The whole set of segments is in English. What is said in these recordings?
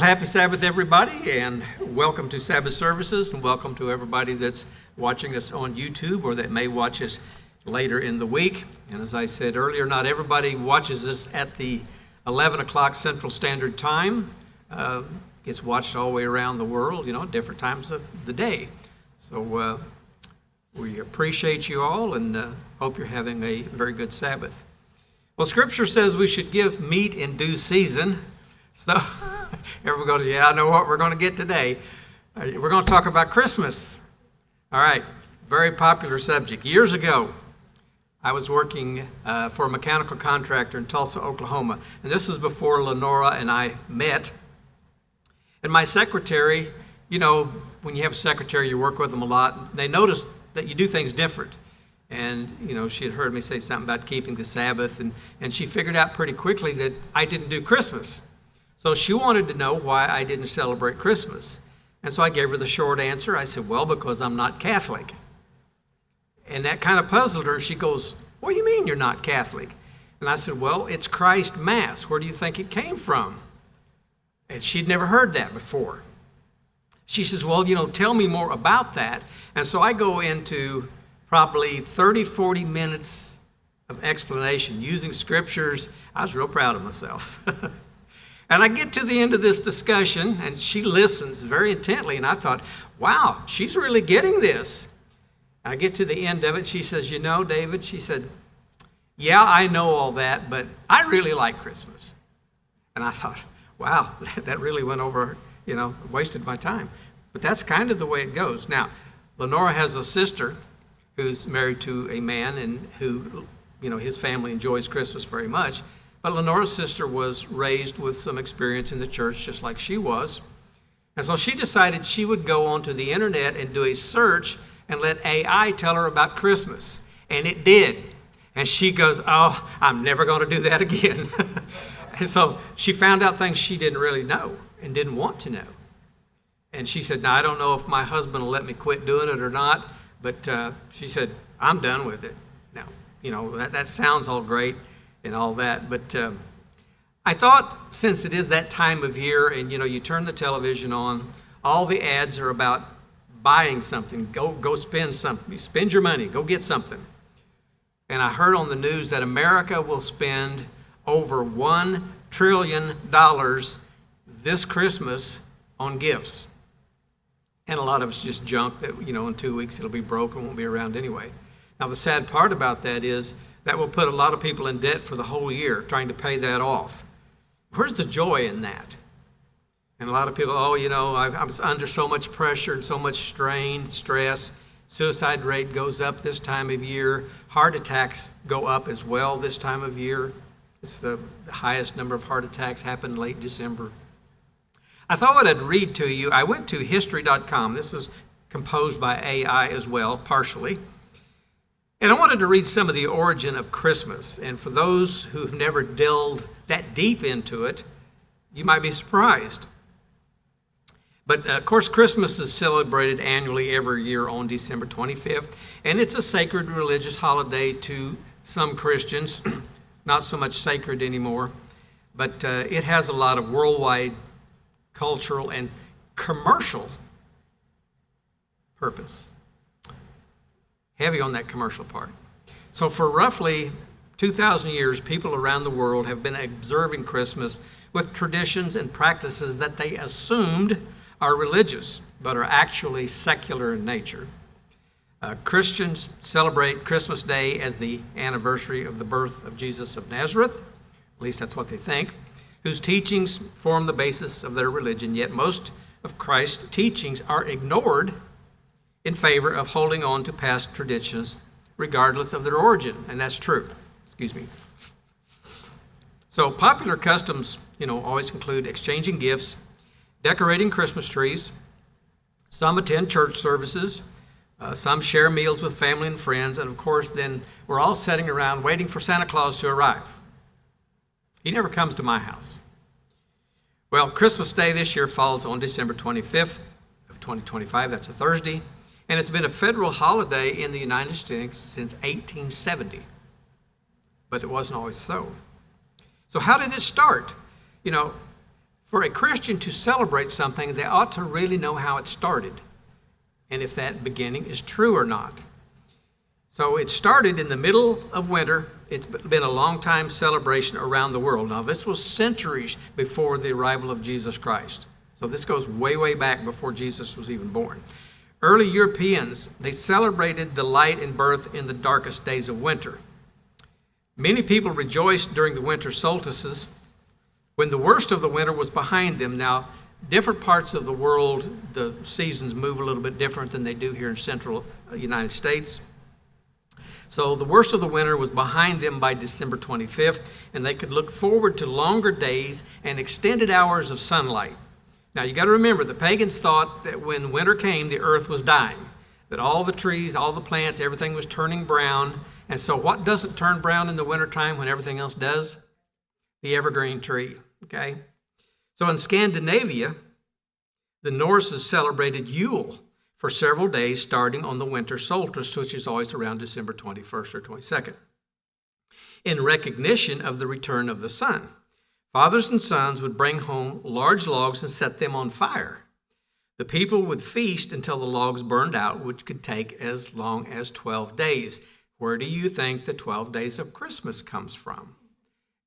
Well, happy Sabbath, everybody, and welcome to Sabbath services, and welcome to everybody that's watching us on YouTube or that may watch us later in the week. And as I said earlier, not everybody watches us at the 11 o'clock Central Standard Time. Gets watched all the way around the world, different times of the day. So we appreciate you all and hope you're having a very good Sabbath. Well, Scripture says we should give meat in due season. So everyone goes, yeah, I know what we're going to get today. We're going to talk about Christmas. All right, very popular subject. Years ago, I was working for a mechanical contractor in Tulsa, Oklahoma. And this was before Lenora and I met. And my secretary, when you have a secretary, you work with them a lot. They noticed that you do things different. And, she had heard me say something about keeping the Sabbath. And she figured out pretty quickly that I didn't do Christmas. So she wanted to know why I didn't celebrate Christmas. And so I gave her the short answer. I said, well, because I'm not Catholic. And that kind of puzzled her. She goes, what do you mean you're not Catholic? And I said, well, it's Christ Mass. Where do you think it came from? And she'd never heard that before. She says, well, tell me more about that. And so I go into probably 30, 40 minutes of explanation using scriptures. I was real proud of myself. And I get to the end of this discussion, and she listens very intently, and I thought, wow, she's really getting this. I get to the end of it, she says, David, she said, yeah, I know all that, but I really like Christmas. And I thought, wow, that really went over, wasted my time. But that's kind of the way it goes. Now, Lenora has a sister who's married to a man and who, his family enjoys Christmas very much. But Lenora's sister was raised with some experience in the church, just like she was. And so she decided she would go onto the internet and do a search and let AI tell her about Christmas. And it did. And she goes, oh, I'm never going to do that again. And so she found out things she didn't really know and didn't want to know. And she said, now, I don't know if my husband will let me quit doing it or not, but she said, I'm done with it. Now, that sounds all great and all that, but I thought since it is that time of year and, you turn the television on, all the ads are about buying something. Go spend something. Spend your money. Go get something. And I heard on the news that America will spend over $1 trillion this Christmas on gifts. And a lot of it's just junk that, in 2 weeks it'll be broken, won't be around anyway. Now, the sad part about that is that will put a lot of people in debt for the whole year trying to pay that off. Where's the joy in that? And a lot of people, I'm under so much pressure and so much strain, stress. Suicide rate goes up this time of year. Heart attacks go up as well this time of year. It's the highest number of heart attacks happened late December. I thought what I'd read to you. I went to history.com. This is composed by AI as well, partially. And I wanted to read some of the origin of Christmas. And for those who have never delved that deep into it, you might be surprised. But of course, Christmas is celebrated annually every year on December 25th. And it's a sacred religious holiday to some Christians. Not so much sacred anymore. But it has a lot of worldwide cultural and commercial purpose. Heavy on that commercial part. So for roughly 2,000 years, people around the world have been observing Christmas with traditions and practices that they assumed are religious, but are actually secular in nature. Christians celebrate Christmas Day as the anniversary of the birth of Jesus of Nazareth, at least that's what they think, whose teachings form the basis of their religion, yet most of Christ's teachings are ignored in favor of holding on to past traditions regardless of their origin, and that's true. So popular customs, always include exchanging gifts, decorating Christmas trees. Some attend church services. Some share meals with family and friends, and of course, then we're all sitting around waiting for Santa Claus to arrive. He never comes to my house. Well, Christmas Day this year falls on December 25th of 2025. That's a Thursday. And it's been a federal holiday in the United States since 1870. But it wasn't always so. So how did it start? for a Christian to celebrate something, they ought to really know how it started and if that beginning is true or not. So it started in the middle of winter. It's been a long time celebration around the world. Now, this was centuries before the arrival of Jesus Christ. So this goes way, way back before Jesus was even born. Early Europeans, they celebrated the light and birth in the darkest days of winter. Many people rejoiced during the winter solstices when the worst of the winter was behind them. Now, different parts of the world, the seasons move a little bit different than they do here in central United States. So the worst of the winter was behind them by December 25th, and they could look forward to longer days and extended hours of sunlight. Now, you got to remember, the pagans thought that when winter came, the earth was dying, that all the trees, all the plants, everything was turning brown. And so what doesn't turn brown in the wintertime when everything else does? The evergreen tree, okay? So in Scandinavia, the Norses celebrated Yule for several days starting on the winter solstice, which is always around December 21st or 22nd, in recognition of the return of the sun. Fathers and sons would bring home large logs and set them on fire. The people would feast until the logs burned out, which could take as long as 12 days. Where do you think the 12 days of Christmas comes from?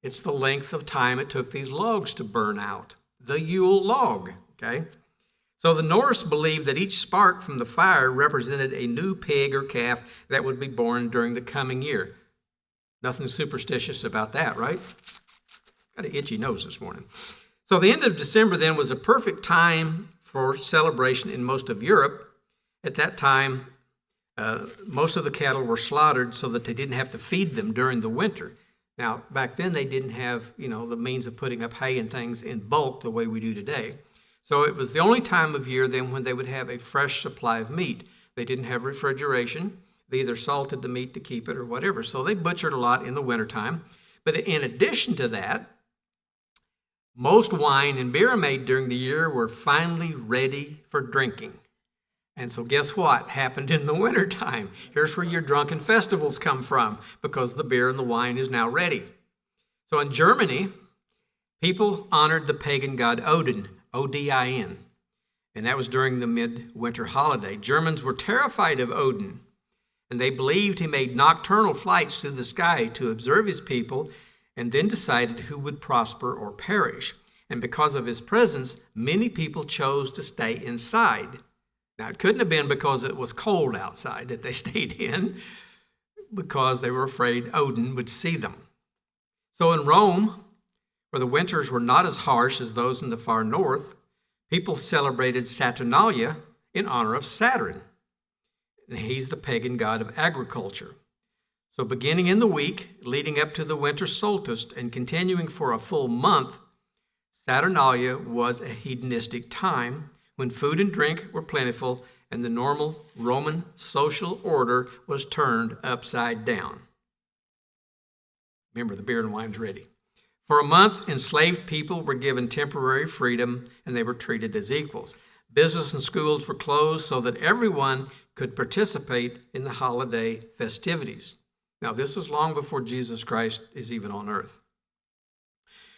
It's the length of time it took these logs to burn out. The Yule log, okay? So the Norse believed that each spark from the fire represented a new pig or calf that would be born during the coming year. Nothing superstitious about that, right? Got an itchy nose this morning. So the end of December then was a perfect time for celebration in most of Europe. At that time, most of the cattle were slaughtered so that they didn't have to feed them during the winter. Now, back then they didn't have, the means of putting up hay and things in bulk the way we do today. So it was the only time of year then when they would have a fresh supply of meat. They didn't have refrigeration. They either salted the meat to keep it or whatever. So they butchered a lot in the wintertime. But in addition to that, most wine and beer made during the year were finally ready for drinking. And so guess what happened in the wintertime? Here's where your drunken festivals come from, because the beer and the wine is now ready. So in Germany, people honored the pagan god Odin, O-D-I-N, and that was during the midwinter holiday. Germans were terrified of Odin, and they believed he made nocturnal flights through the sky to observe his people and then decided who would prosper or perish. And because of his presence, many people chose to stay inside. Now, it couldn't have been because it was cold outside that they stayed in, because they were afraid Odin would see them. So in Rome, where the winters were not as harsh as those in the far north, people celebrated Saturnalia in honor of Saturn. And he's the pagan god of agriculture. So beginning in the week leading up to the winter solstice and continuing for a full month, Saturnalia was a hedonistic time when food and drink were plentiful and the normal Roman social order was turned upside down. Remember, the beer and wine's ready. For a month, enslaved people were given temporary freedom and they were treated as equals. Business and schools were closed so that everyone could participate in the holiday festivities. Now, this was long before Jesus Christ is even on earth.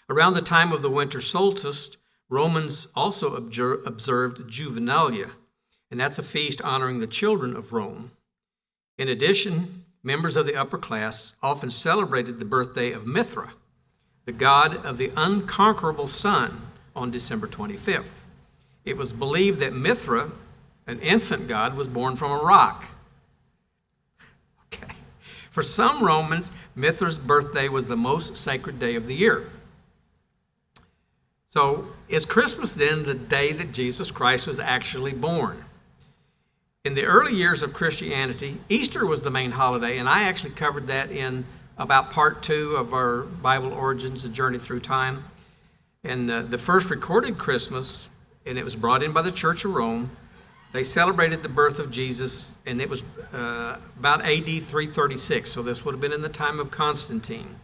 Around the time of the winter solstice, Romans also observed Juvenalia, and that's a feast honoring the children of Rome. In addition, members of the upper class often celebrated the birthday of Mithra, the god of the unconquerable sun, on December 25th. It was believed that Mithra, an infant god, was born from a rock. Okay. For some Romans, Mithra's birthday was the most sacred day of the year. So, is Christmas then the day that Jesus Christ was actually born? In the early years of Christianity, Easter was the main holiday, and I actually covered that in about part 2 of our Bible Origins, A Journey Through Time. And the first recorded Christmas, and it was brought in by the Church of Rome, they celebrated the birth of Jesus, and it was about AD 336, so this would have been in the time of Constantine.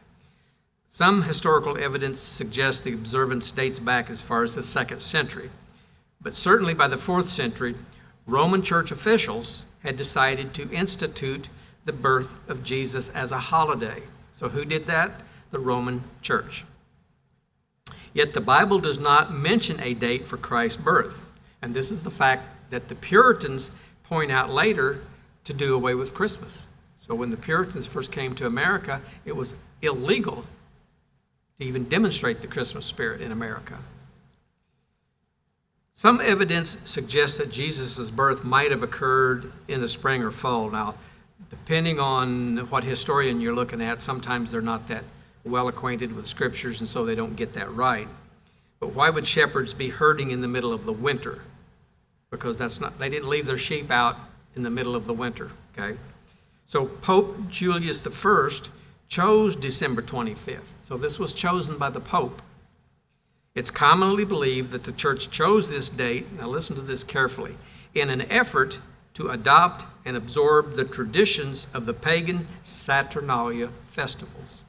Some historical evidence suggests the observance dates back as far as the 2nd century, but certainly by the 4th century, Roman church officials had decided to institute the birth of Jesus as a holiday. So who did that? The Roman church. Yet the Bible does not mention a date for Christ's birth. And this is the fact that the Puritans point out later to do away with Christmas. So when the Puritans first came to America, it was illegal to even demonstrate the Christmas spirit in America. Some evidence suggests that Jesus' birth might have occurred in the spring or fall. Now, depending on what historian you're looking at, sometimes they're not that well acquainted with scriptures, and so they don't get that right. But why would shepherds be herding in the middle of the winter? Because they didn't leave their sheep out in the middle of the winter, okay? So Pope Julius I chose December 25th. So this was chosen by the Pope. It's commonly believed that the church chose this date, now listen to this carefully, in an effort to adopt and absorb the traditions of the pagan Saturnalia festivals.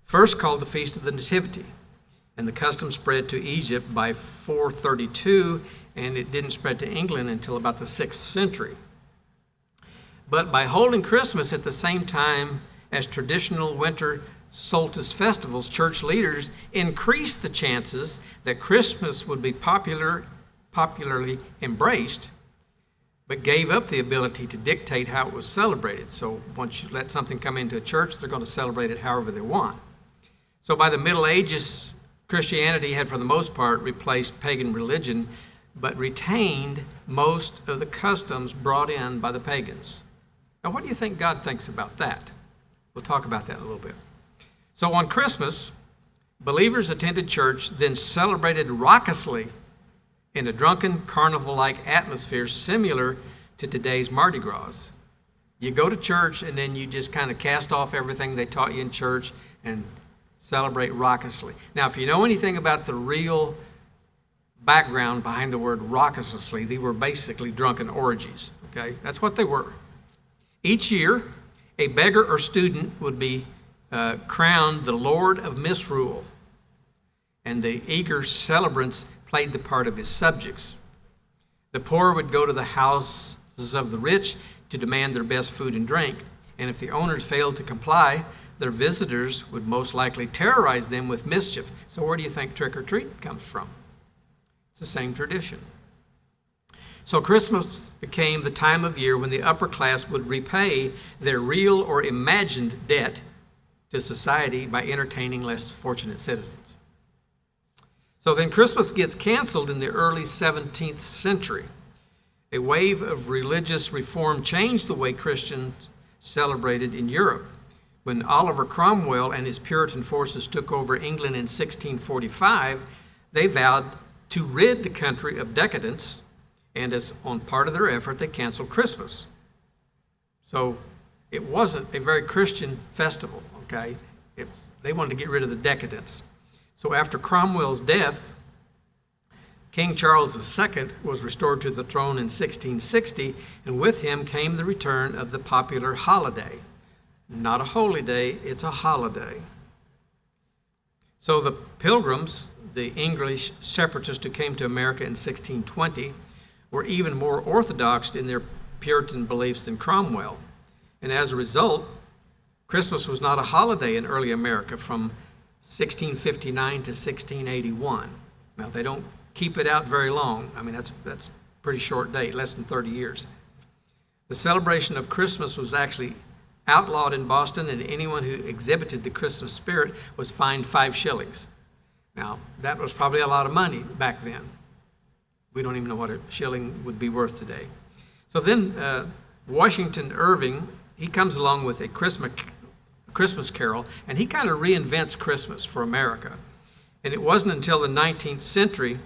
First called the Feast of the Nativity, and the custom spread to Egypt by 432, and it didn't spread to England until about the 6th century. But by holding Christmas at the same time as traditional winter solstice festivals, church leaders increased the chances that Christmas would be popularly embraced, but gave up the ability to dictate how it was celebrated. So once you let something come into a church, they're going to celebrate it however they want. So by the Middle Ages, Christianity had, for the most part, replaced pagan religion, but retained most of the customs brought in by the pagans. Now, what do you think God thinks about that? We'll talk about that in a little bit. So on Christmas, believers attended church, then celebrated raucously in a drunken, carnival-like atmosphere similar to today's Mardi Gras. You go to church and then you just kind of cast off everything they taught you in church and celebrate raucously. Now, if you know anything about the real background behind the word raucously, they were basically drunken orgies, okay? That's what they were. Each year, a beggar or student would be crowned the Lord of Misrule, and the eager celebrants played the part of his subjects. The poor would go to the houses of the rich to demand their best food and drink, and if the owners failed to comply, their visitors would most likely terrorize them with mischief. So where do you think trick-or-treat comes from? It's the same tradition. So Christmas became the time of year when the upper class would repay their real or imagined debt to society by entertaining less fortunate citizens. So then Christmas gets canceled in the early 17th century. A wave of religious reform changed the way Christians celebrated in Europe. When Oliver Cromwell and his Puritan forces took over England in 1645, they vowed to rid the country of decadence, and as on part of their effort, they canceled Christmas. So it wasn't a very Christian festival, okay? They wanted to get rid of the decadence. So after Cromwell's death, King Charles II was restored to the throne in 1660, and with him came the return of the popular holiday. Not a holy day, it's a holiday. So the Pilgrims, the English separatists who came to America in 1620, were even more orthodox in their Puritan beliefs than Cromwell. And as a result, Christmas was not a holiday in early America from 1659 to 1681. Now, they don't keep it out very long. I mean, that's a pretty short date, less than 30 years. The celebration of Christmas was actually outlawed in Boston, and anyone who exhibited the Christmas spirit was fined 5 shillings. Now, that was probably a lot of money back then. We don't even know what a shilling would be worth today. So then Washington Irving, he comes along with a Christmas carol, and he kind of reinvents Christmas for America. And it wasn't until the 19th century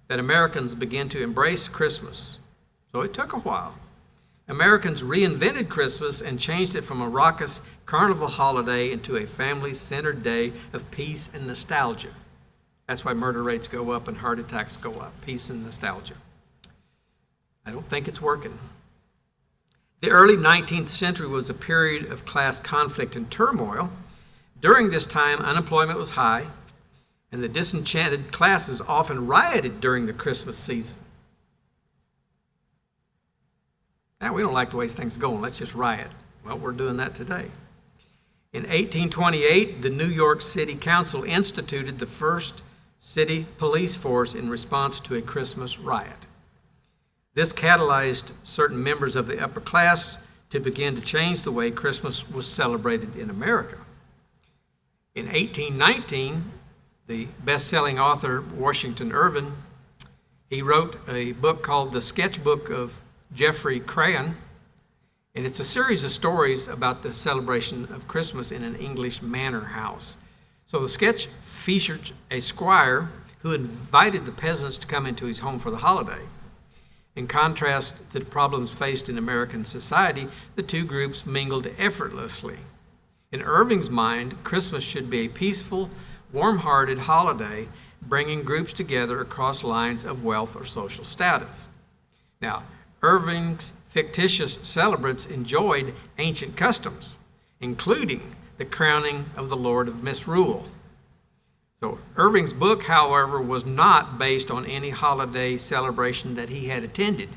that Americans began to embrace Christmas. So it took a while. Americans reinvented Christmas and changed it from a raucous carnival holiday into a family-centered day of peace and nostalgia. That's why murder rates go up and heart attacks go up, peace and nostalgia. I don't think it's working. The early 19th century was a period of class conflict and turmoil. During this time, unemployment was high, and the disenchanted classes often rioted during the Christmas season. Now, we don't like the way things are going. Let's just riot. Well, we're doing that today. In 1828, the New York City Council instituted the first city police force in response to a Christmas riot. This catalyzed certain members of the upper class to begin to change the way Christmas was celebrated in America. In 1819, the best-selling author Washington Irving, he wrote a book called The Sketchbook of Geoffrey Crayon, and it's a series of stories about the celebration of Christmas in an English manor house. So the sketch featured a squire who invited the peasants to come into his home for the holiday. In contrast to the problems faced in American society, the two groups mingled effortlessly. In Irving's mind, Christmas should be a peaceful, warm-hearted holiday, bringing groups together across lines of wealth or social status. Now, Irving's fictitious celebrants enjoyed ancient customs, including the crowning of the Lord of Misrule. So Irving's book, however, was not based on any holiday celebration that he had attended.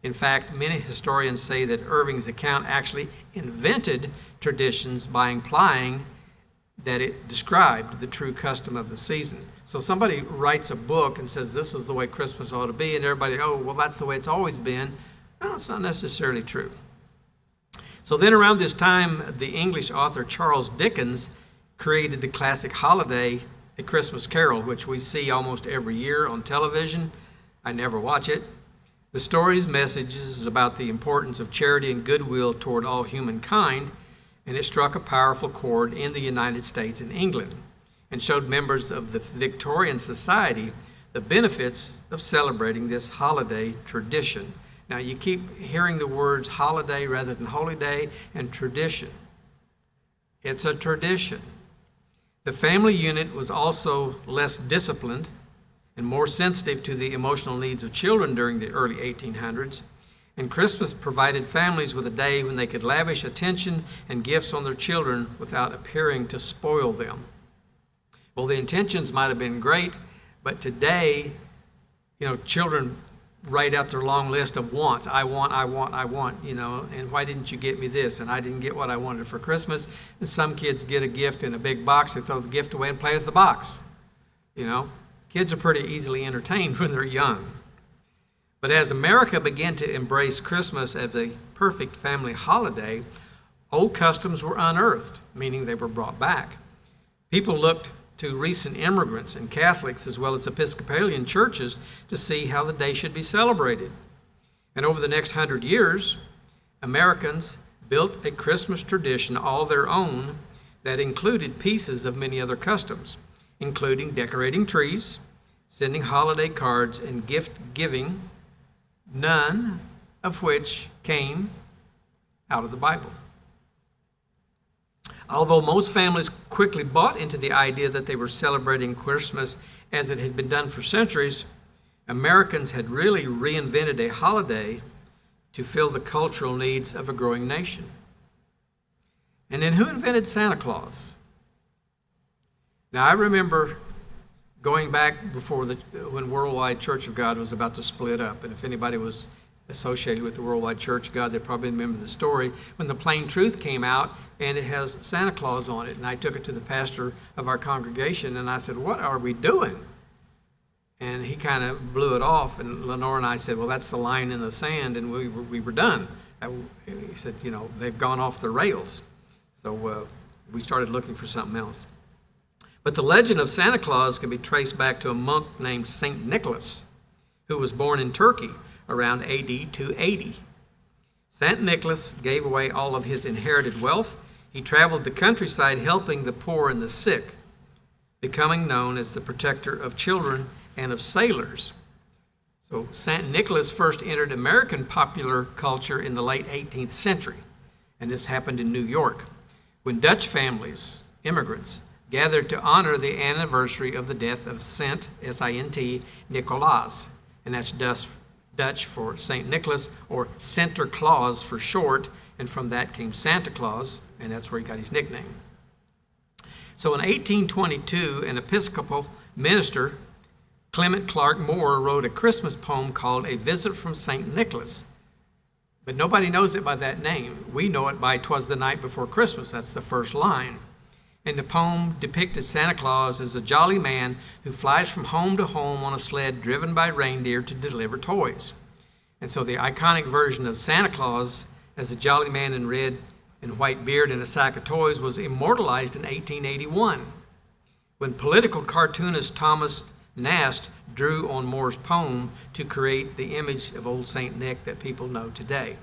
In fact, many historians say that Irving's account actually invented traditions by implying that it described the true custom of the season. So somebody writes a book and says this is the way Christmas ought to be, and everybody, oh, well, that's the way it's always been. No, it's not necessarily true. So then around this time, the English author Charles Dickens created the classic holiday, A Christmas Carol, which we see almost every year on television. I never watch it. The story's message is about the importance of charity and goodwill toward all humankind, and it struck a powerful chord in the United States and England and showed members of the Victorian society the benefits of celebrating this holiday tradition. Now, you keep hearing the words holiday rather than holy day and tradition. It's a tradition. The family unit was also less disciplined and more sensitive to the emotional needs of children during the early 1800s, and Christmas provided families with a day when they could lavish attention and gifts on their children without appearing to spoil them. Well, the intentions might have been great, but today, children write out their long list of wants. I want, and why didn't you get me this? And I didn't get what I wanted for Christmas. And some kids get a gift in a big box, they throw the gift away and play with the box. Kids are pretty easily entertained when they're young. But as America began to embrace Christmas as a perfect family holiday, old customs were unearthed, meaning they were brought back. People looked to recent immigrants and Catholics as well as Episcopalian churches to see how the day should be celebrated. And over the next 100 years, Americans built a Christmas tradition all their own that included pieces of many other customs, including decorating trees, sending holiday cards, and gift giving, none of which came out of the Bible. Although most families quickly bought into the idea that they were celebrating Christmas as it had been done for centuries, Americans had really reinvented a holiday to fill the cultural needs of a growing nation. And then who invented Santa Claus? Now, I remember going back before when Worldwide Church of God was about to split up, and if anybody was associated with the Worldwide Church of God, they probably remember the story when the Plain Truth came out and it has Santa Claus on it. And I took it to the pastor of our congregation and I said, "What are we doing?" And he kind of blew it off, and Lenore and I said, "Well, that's the line in the sand," and we were done. He said, "They've gone off the rails." So we started looking for something else. But the legend of Santa Claus can be traced back to a monk named St. Nicholas, who was born in Turkey around AD 280. St. Nicholas gave away all of his inherited wealth. He traveled the countryside helping the poor and the sick, becoming known as the protector of children and of sailors. So St. Nicholas first entered American popular culture in the late 18th century, and this happened in New York, when Dutch families, immigrants, gathered to honor the anniversary of the death of Sint, S-I-N-T, Nicolaas, and that's Dutch for St. Nicholas, or Sinterklaas for short, and from that came Santa Claus, and that's where he got his nickname. So in 1822, an Episcopal minister, Clement Clark Moore, wrote a Christmas poem called A Visit from St. Nicholas. But nobody knows it by that name. We know it by "'Twas the Night Before Christmas." That's the first line. And the poem depicted Santa Claus as a jolly man who flies from home to home on a sled driven by reindeer to deliver toys. And so the iconic version of Santa Claus as a jolly man in red and white beard and a sack of toys was immortalized in 1881 when political cartoonist Thomas Nast drew on Moore's poem to create the image of Old St. Nick that people know today.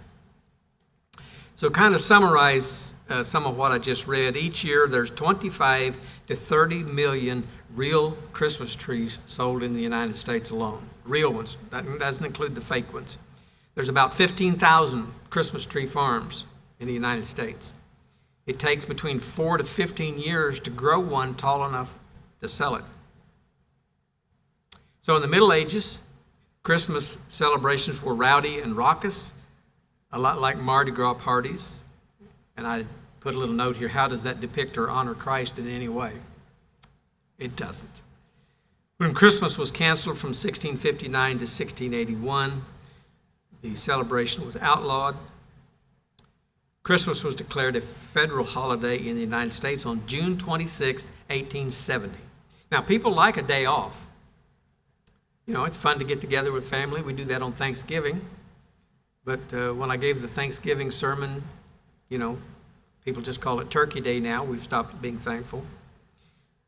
So kind of summarize some of what I just read. Each year there's 25 to 30 million real Christmas trees sold in the United States alone. Real ones. That doesn't include the fake ones. There's about 15,000 Christmas tree farms in the United States. It takes between 4 to 15 years to grow one tall enough to sell it. So in the Middle Ages, Christmas celebrations were rowdy and raucous, a lot like Mardi Gras parties. And I put a little note here, how does that depict or honor Christ in any way? It doesn't. When Christmas was canceled from 1659 to 1681, the celebration was outlawed. Christmas was declared a federal holiday in the United States on June 26, 1870. Now, people like a day off. You know, it's fun to get together with family. We do that on Thanksgiving. But when I gave the Thanksgiving sermon, you know, people just call it Turkey Day now. We've stopped being thankful.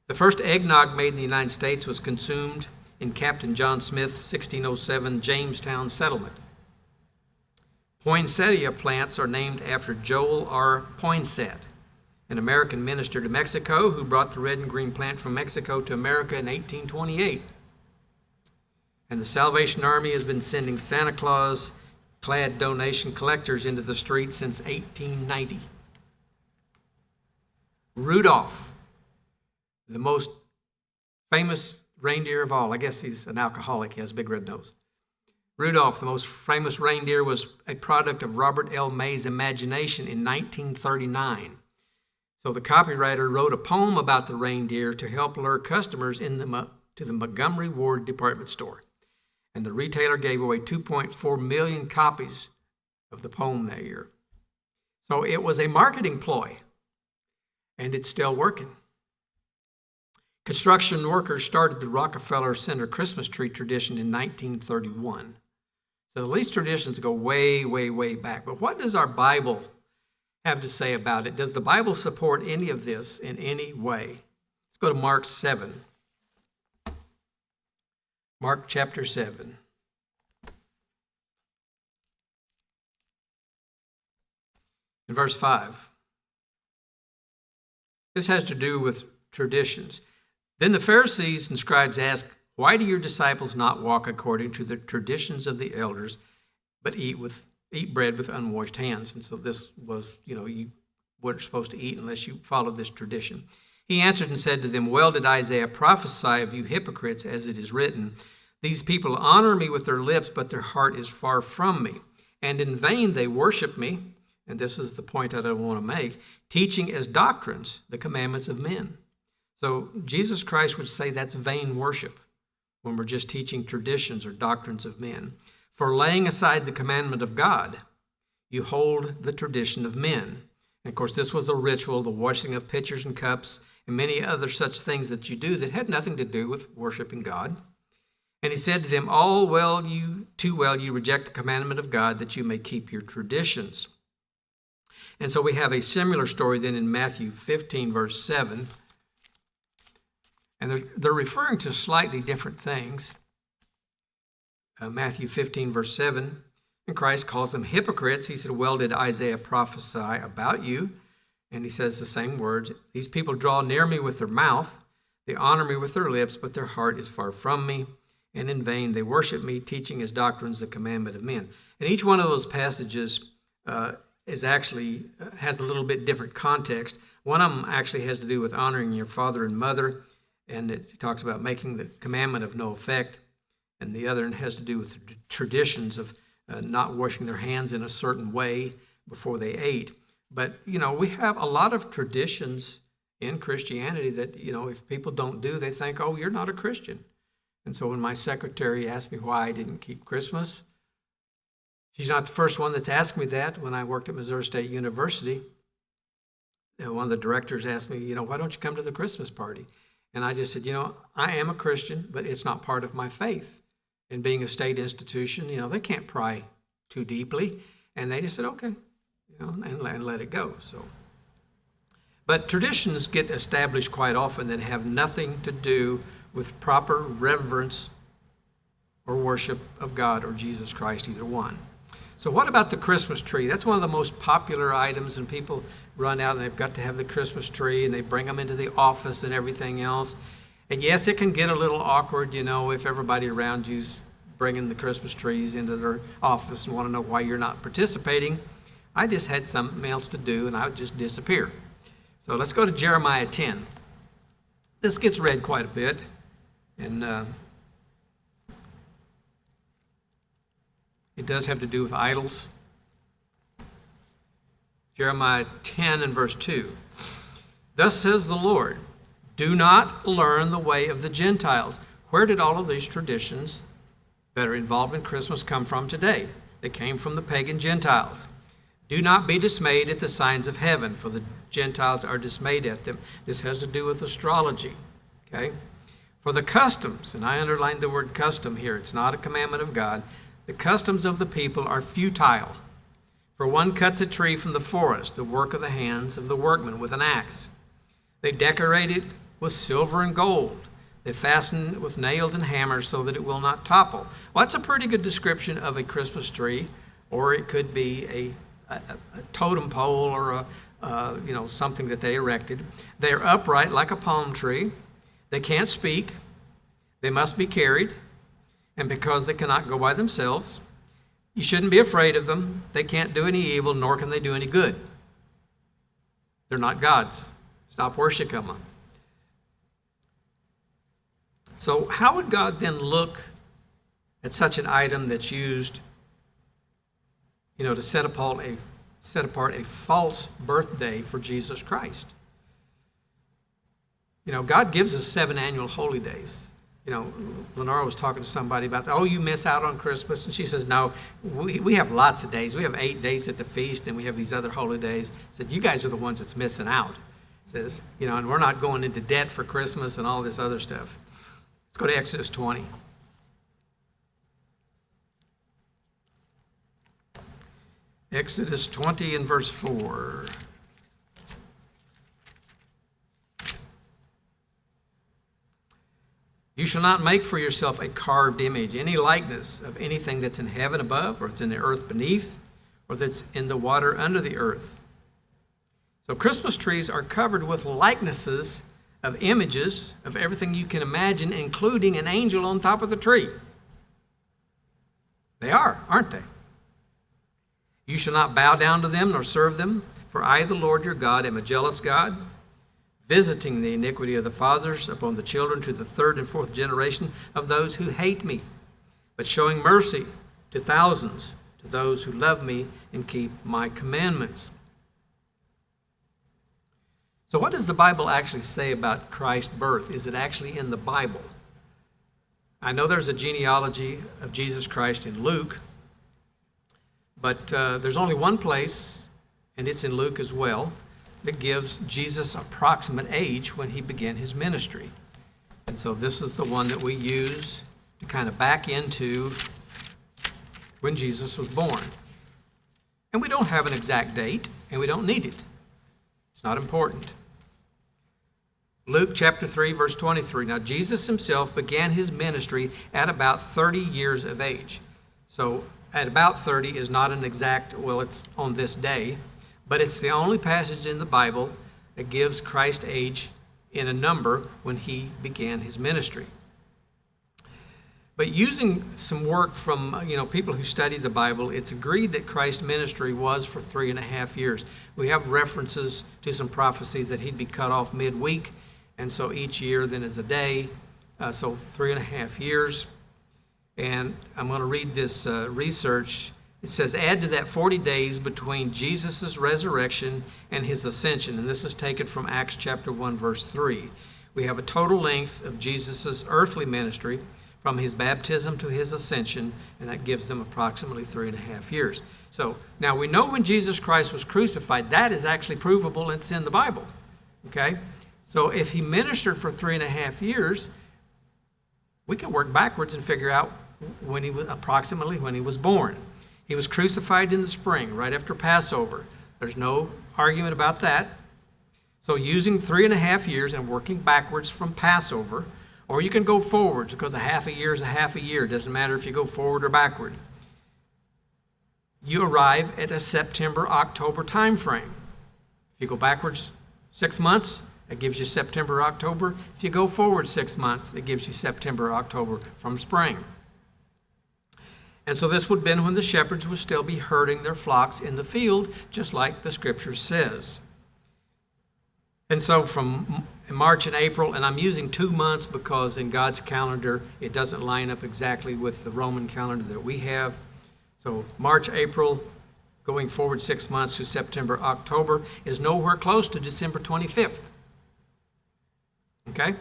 The first eggnog made in the United States was consumed in Captain John Smith's 1607 Jamestown settlement. Poinsettia plants are named after Joel R. Poinsett, an American minister to Mexico who brought the red and green plant from Mexico to America in 1828. And the Salvation Army has been sending Santa Claus-clad donation collectors into the streets since 1890. Rudolph, the most famous reindeer of all. I guess he's an alcoholic. He has a big red nose. Rudolph, the most famous reindeer, was a product of Robert L. May's imagination in 1939. So the copywriter wrote a poem about the reindeer to help lure customers to the Montgomery Ward department store. And the retailer gave away 2.4 million copies of the poem that year. So it was a marketing ploy, and it's still working. Construction workers started the Rockefeller Center Christmas tree tradition in 1931. So these traditions go way, way, way back. But what does our Bible have to say about it? Does the Bible support any of this in any way? Let's go to Mark 7. Mark chapter 7. In verse 5. This has to do with traditions. Then the Pharisees and scribes asked, "Why do your disciples not walk according to the traditions of the elders, but eat bread with unwashed hands?" And so this was, you weren't supposed to eat unless you followed this tradition. He answered and said to them, "Well did Isaiah prophesy of you hypocrites, as it is written, 'These people honor me with their lips, but their heart is far from me. And in vain they worship me,'" and this is the point that I want to make, "teaching as doctrines the commandments of men." So Jesus Christ would say that's vain worship when we're just teaching traditions or doctrines of men. "For laying aside the commandment of God, you hold the tradition of men." And of course, this was a ritual, the washing of pitchers and cups, and many other such things that you do that had nothing to do with worshiping God. And he said to them, too well you reject the commandment of God that you may keep your traditions." And so we have a similar story then in Matthew 15, verse 7. And they're referring to slightly different things. Matthew 15, verse 7, and Christ calls them hypocrites. He said, "Well did Isaiah prophesy about you?" And he says the same words, "These people draw near me with their mouth, they honor me with their lips, but their heart is far from me. And in vain they worship me, teaching as doctrines the commandment of men." And each one of those passages has a little bit different context. One of them actually has to do with honoring your father and mother, and it talks about making the commandment of no effect. And the other has to do with the traditions of not washing their hands in a certain way before they ate. But, we have a lot of traditions in Christianity that, if people don't do, they think, "Oh, you're not a Christian." And so when my secretary asked me why I didn't keep Christmas, she's not the first one that's asked me that when I worked at Missouri State University. one of the directors asked me, why don't you come to the Christmas party? And I just said, I am a Christian, but it's not part of my faith. And being a state institution, they can't pry too deeply. And they just said, okay, and let it go. So, but traditions get established quite often that have nothing to do with proper reverence or worship of God or Jesus Christ, either one. So what about the Christmas tree? That's one of the most popular items, and people run out and they've got to have the Christmas tree, and they bring them into the office and everything else. And yes, it can get a little awkward, if everybody around you's bringing the Christmas trees into their office and want to know why you're not participating. I just had something else to do, and I would just disappear. So let's go to Jeremiah 10. This gets read quite a bit, and it does have to do with idols. Jeremiah 10 and verse 2. Thus says the Lord, do not learn the way of the Gentiles. Where did all of these traditions that are involved in Christmas come from today? They came from the pagan Gentiles. Do not be dismayed at the signs of heaven, for the Gentiles are dismayed at them. This has to do with astrology. Okay? For the customs, and I underlined the word custom here, it's not a commandment of God. The customs of the people are futile. For one cuts a tree from the forest, the work of the hands of the workman with an axe. They decorate it with silver and gold. They fasten it with nails and hammers so that it will not topple. Well, that's a pretty good description of a Christmas tree, or it could be a totem pole or something that they erected. They are upright like a palm tree. They can't speak. They must be carried. And because they cannot go by themselves, you shouldn't be afraid of them. They can't do any evil, nor can they do any good. They're not gods. Stop worshiping them. So how would God then look at such an item that's used, to set apart a false birthday for Jesus Christ? God gives us 7 annual holy days. Lenora was talking to somebody about, you miss out on Christmas. And she says, no, we have lots of days. We have 8 days at the feast, and we have these other holy days. Said, you guys are the ones that's missing out. Says, and we're not going into debt for Christmas and all this other stuff. Let's go to Exodus 20. Exodus 20 and verse 4. You shall not make for yourself a carved image, any likeness of anything that's in heaven above, or it's in the earth beneath, or that's in the water under the earth. So Christmas trees are covered with likenesses of images of everything you can imagine, including an angel on top of the tree. They are, aren't they? You shall not bow down to them nor serve them, for I, the Lord your God, am a jealous God, visiting the iniquity of the fathers upon the children to the 3rd and 4th generation of those who hate me, but showing mercy to thousands, to those who love me and keep my commandments. So what does the Bible actually say about Christ's birth? Is it actually in the Bible? I know there's a genealogy of Jesus Christ in Luke, but there's only one place, and it's in Luke as well, that gives Jesus' approximate age when he began his ministry. And so this is the one that we use to kind of back into when Jesus was born. And we don't have an exact date, and we don't need it. It's not important. Luke chapter 3, verse 23. Now, Jesus himself began his ministry at about 30 years of age. So at about 30 is not an exact, it's on this day, but it's the only passage in the Bible that gives Christ's age in a number when he began his ministry. But using some work from people who study the Bible, it's agreed that Christ's ministry was for 3.5 years. We have references to some prophecies that he'd be cut off midweek, and so each year then is a day, so 3.5 years. And I'm going to read this research. It says, add to that 40 days between Jesus' resurrection and his ascension. And this is taken from Acts chapter 1, verse 3. We have a total length of Jesus' earthly ministry from his baptism to his ascension, and that gives them approximately 3.5 years. So now we know when Jesus Christ was crucified, that is actually provable, and it's in the Bible. Okay? So if he ministered for 3.5 years, we can work backwards and figure out approximately when he was born. He was crucified in the spring, right after Passover. There's no argument about that. So using 3.5 years and working backwards from Passover, or you can go forwards because a half a year is a half a year. It doesn't matter if you go forward or backward. You arrive at a September-October time frame. If you go backwards 6 months, it gives you September, October. If you go forward 6 months, it gives you September, October from spring. And so this would have been when the shepherds would still be herding their flocks in the field, just like the scripture says. And so from March and April, and I'm using 2 months because in God's calendar, it doesn't line up exactly with the Roman calendar that we have. So March, April, going forward 6 months to September, October, is nowhere close to December 25th. Okay?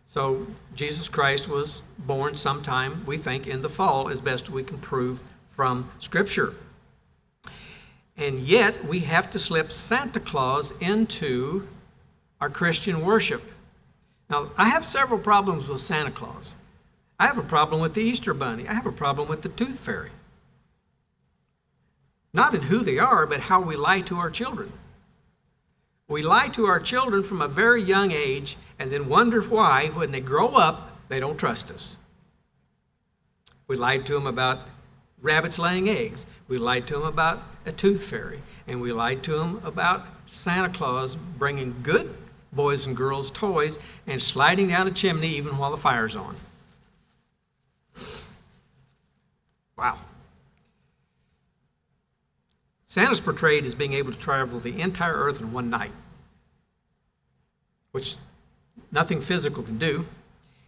So Jesus Christ was born sometime, we think, in the fall, as best we can prove from Scripture. And yet, we have to slip Santa Claus into our Christian worship. Now, I have several problems with Santa Claus. I have a problem with the Easter Bunny. I have a problem with the Tooth Fairy. Not in who they are, but how we lie to our children. We lie to our children from a very young age and then wonder why, when they grow up, they don't trust us. We lied to them about rabbits laying eggs. We lied to them about a tooth fairy. And we lied to them about Santa Claus bringing good boys and girls toys and sliding down a chimney even while the fire's on. Wow. Santa's portrayed as being able to travel the entire earth in one night, which nothing physical can do.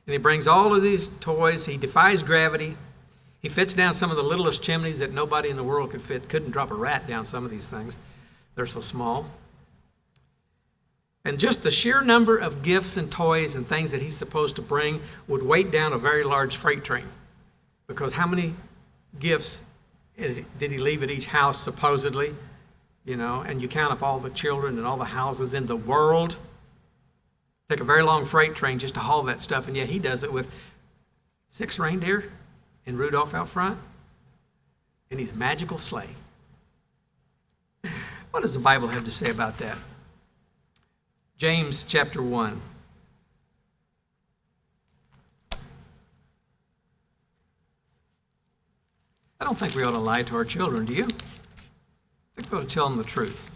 And he brings all of these toys. He defies gravity. He fits down some of the littlest chimneys that nobody in the world could fit. Couldn't drop a rat down some of these things. They're so small. And just the sheer number of gifts and toys and things that he's supposed to bring would weight down a very large freight train. Because how many gifts did he leave at each house, supposedly? You know, and you count up all the children and all the houses in the world. Take a very long freight train just to haul that stuff, and yet he does it with 6 reindeer and Rudolph out front and his magical sleigh. What does the Bible have to say about that? James chapter 1. I don't think we ought to lie to our children, do you? I think we ought to tell them the truth.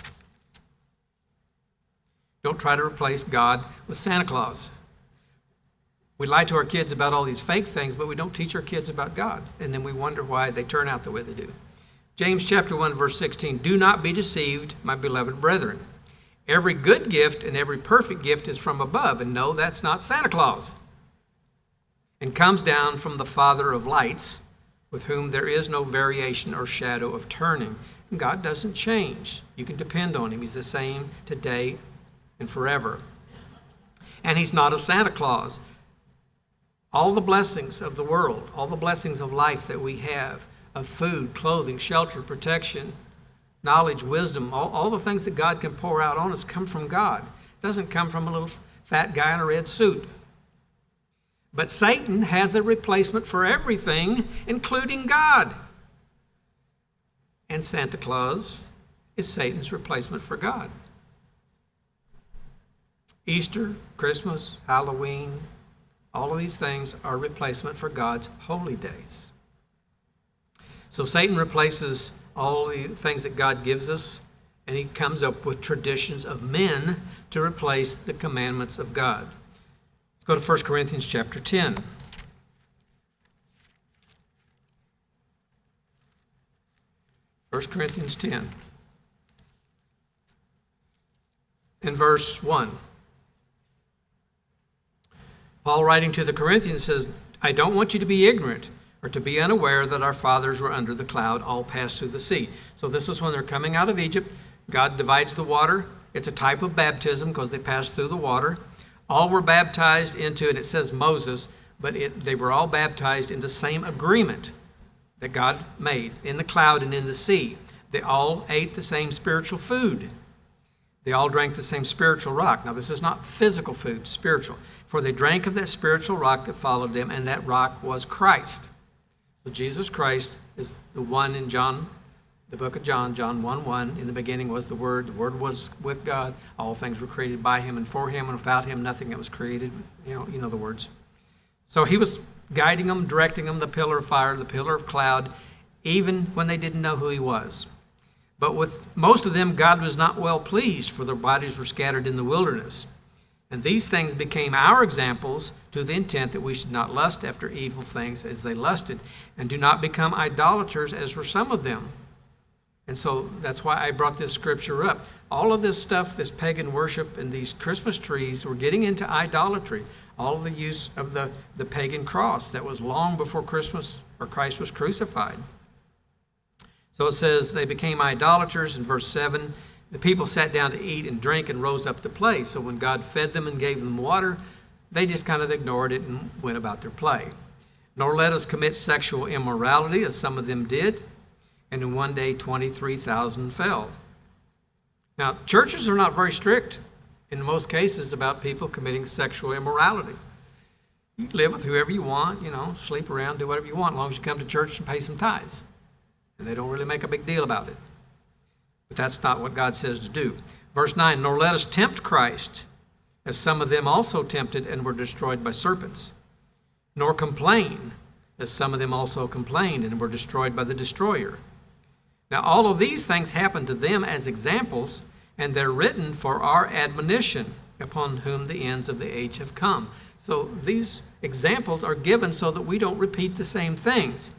Don't try to replace God with Santa Claus. We lie to our kids about all these fake things, but we don't teach our kids about God. And then we wonder why they turn out the way they do. James chapter 1, verse 16, "Do not be deceived, my beloved brethren. Every good gift and every perfect gift is from above." And no, that's not Santa Claus. "And comes down from the Father of lights, with whom there is no variation or shadow of turning." And God doesn't change. You can depend on him. He's the same today and forever. And he's not a Santa Claus. All the blessings of the world, all the blessings of life that we have, of food, clothing, shelter, protection, knowledge, wisdom, all the things that God can pour out on us come from God. It doesn't come from a little fat guy in a red suit. But Satan has a replacement for everything, including God. And Santa Claus is Satan's replacement for God. Easter, Christmas, Halloween, all of these things are a replacement for God's holy days. So Satan replaces all the things that God gives us, and he comes up with traditions of men to replace the commandments of God. Let's go to 1 Corinthians chapter 10. First Corinthians 10. In verse 1. Paul, writing to the Corinthians, says, "I don't want you to be ignorant or to be unaware that our fathers were under the cloud, all passed through the sea." So this is when they're coming out of Egypt. God divides the water. It's a type of baptism because they passed through the water. All were baptized into, and it says Moses, but they were all baptized in the same agreement that God made in the cloud and in the sea. They all ate the same spiritual food. They all drank the same spiritual rock. Now, this is not physical food, spiritual. For they drank of that spiritual rock that followed them, and that rock was Christ. So Jesus Christ is the one in John, the book of John, John 1:1. In the beginning was the Word was with God. All things were created by him and for him, and without him nothing that was created. You know the words. So he was guiding them, directing them, the pillar of fire, the pillar of cloud, even when they didn't know who he was. But with most of them, God was not well pleased, for their bodies were scattered in the wilderness. And these things became our examples, to the intent that we should not lust after evil things as they lusted, and do not become idolaters as were some of them. And so that's why I brought this scripture up. All of this stuff, this pagan worship and these Christmas trees, were getting into idolatry. All of the use of the pagan cross that was long before Christmas or Christ was crucified. So it says they became idolaters in verse 7. The people sat down to eat and drink and rose up to play. So when God fed them and gave them water, they just kind of ignored it and went about their play. Nor let us commit sexual immorality, as some of them did. And in one day, 23,000 fell. Now, churches are not very strict in most cases about people committing sexual immorality. You live with whoever you want, sleep around, do whatever you want, as long as you come to church and pay some tithes. And they don't really make a big deal about it. But that's not what God says to do. Verse 9, nor let us tempt Christ, as some of them also tempted and were destroyed by serpents. Nor complain, as some of them also complained and were destroyed by the destroyer. Now all of these things happened to them as examples, and they're written for our admonition, upon whom the ends of the age have come. So these examples are given so that we don't repeat the same things.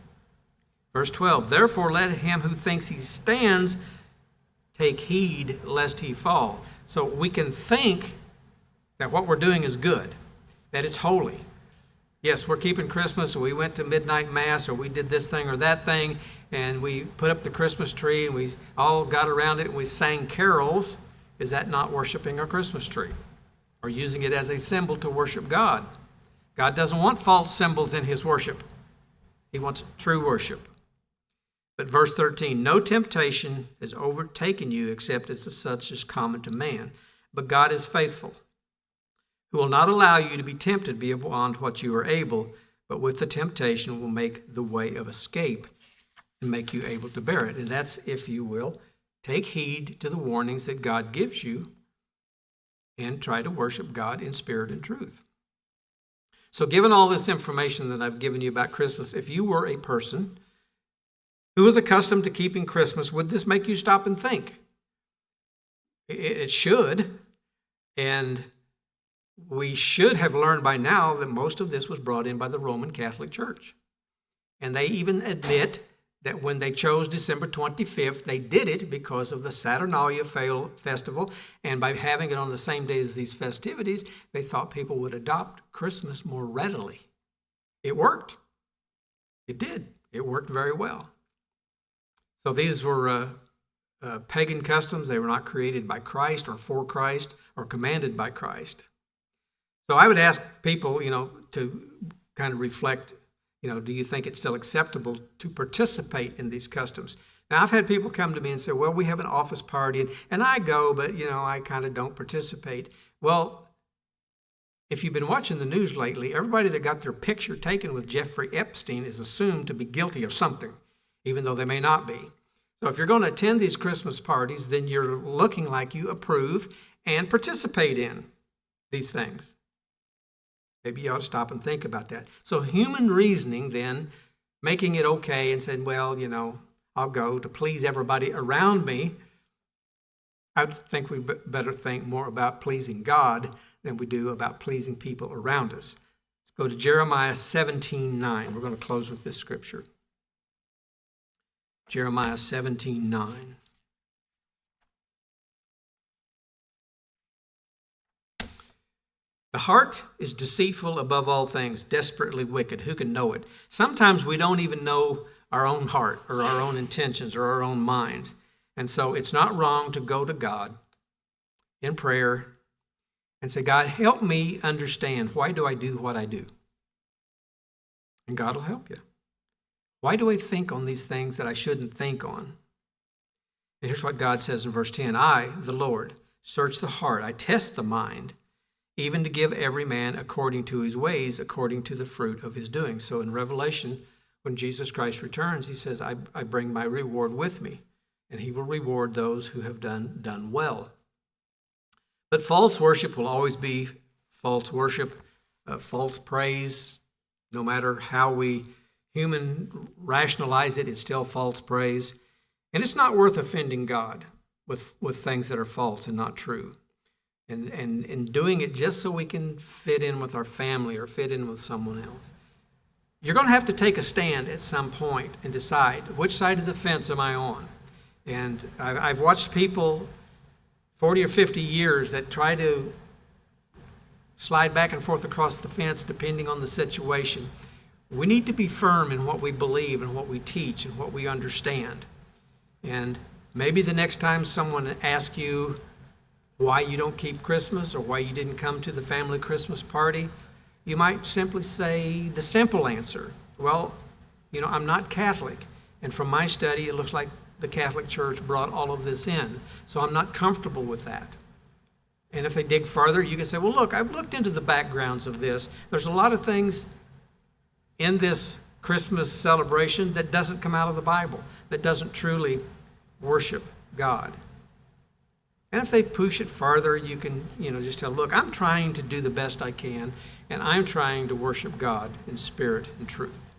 Verse 12, therefore let him who thinks he stands take heed lest he fall. So we can think that what we're doing is good, that it's holy. Yes, we're keeping Christmas, or we went to midnight mass, or we did this thing or that thing, and we put up the Christmas tree, and we all got around it, and we sang carols. Is that not worshiping our Christmas tree? Or using it as a symbol to worship God? God doesn't want false symbols in his worship. He wants true worship. But verse 13, no temptation has overtaken you except as such as common to man. But God is faithful, who will not allow you to be tempted beyond what you are able, but with the temptation will make the way of escape and make you able to bear it. And that's, if you will, take heed to the warnings that God gives you and try to worship God in spirit and truth. So given all this information that I've given you about Christmas, if you were a person who was accustomed to keeping Christmas, would this make you stop and think? It should. And we should have learned by now that most of this was brought in by the Roman Catholic Church. And they even admit that when they chose December 25th, they did it because of the Saturnalia festival. And by having it on the same day as these festivities, they thought people would adopt Christmas more readily. It worked. It did. It worked very well. So these were pagan customs. They were not created by Christ or for Christ or commanded by Christ. So I would ask people, to kind of reflect, do you think it's still acceptable to participate in these customs? Now, I've had people come to me and say, well, we have an office party, and I go, but, I kind of don't participate. Well, if you've been watching the news lately, everybody that got their picture taken with Jeffrey Epstein is assumed to be guilty of something, even though they may not be. So if you're going to attend these Christmas parties, then you're looking like you approve and participate in these things. Maybe you ought to stop and think about that. So human reasoning then, making it okay and saying, well, I'll go to please everybody around me. I think we better think more about pleasing God than we do about pleasing people around us. Let's go to Jeremiah 17:9. We're going to close with this scripture. Jeremiah 17:9. The heart is deceitful above all things, desperately wicked. Who can know it? Sometimes we don't even know our own heart or our own intentions or our own minds. And so it's not wrong to go to God in prayer and say, God, help me understand, why do I do what I do? And God will help you. Why do I think on these things that I shouldn't think on? And here's what God says in verse 10. I, the Lord, search the heart. I test the mind, even to give every man according to his ways, according to the fruit of his doing. So in Revelation, when Jesus Christ returns, he says, I bring my reward with me, and he will reward those who have done well. But false worship will always be false worship, false praise. No matter how we human rationalize it, it's still false praise. And it's not worth offending God with things that are false and not true. And doing it just so we can fit in with our family or fit in with someone else. You're going to have to take a stand at some point and decide, which side of the fence am I on? And I've watched people 40 or 50 years that try to slide back and forth across the fence depending on the situation. We need to be firm in what we believe and what we teach and what we understand. And maybe the next time someone asks you why you don't keep Christmas or why you didn't come to the family Christmas party, you might simply say the simple answer. Well, I'm not Catholic. And from my study, it looks like the Catholic Church brought all of this in. So I'm not comfortable with that. And if they dig further, you can say, well, look, I've looked into the backgrounds of this. There's a lot of things in this Christmas celebration that doesn't come out of the Bible, that doesn't truly worship God. And if they push it farther, you can, just tell, look, I'm trying to do the best I can, and I'm trying to worship God in spirit and truth.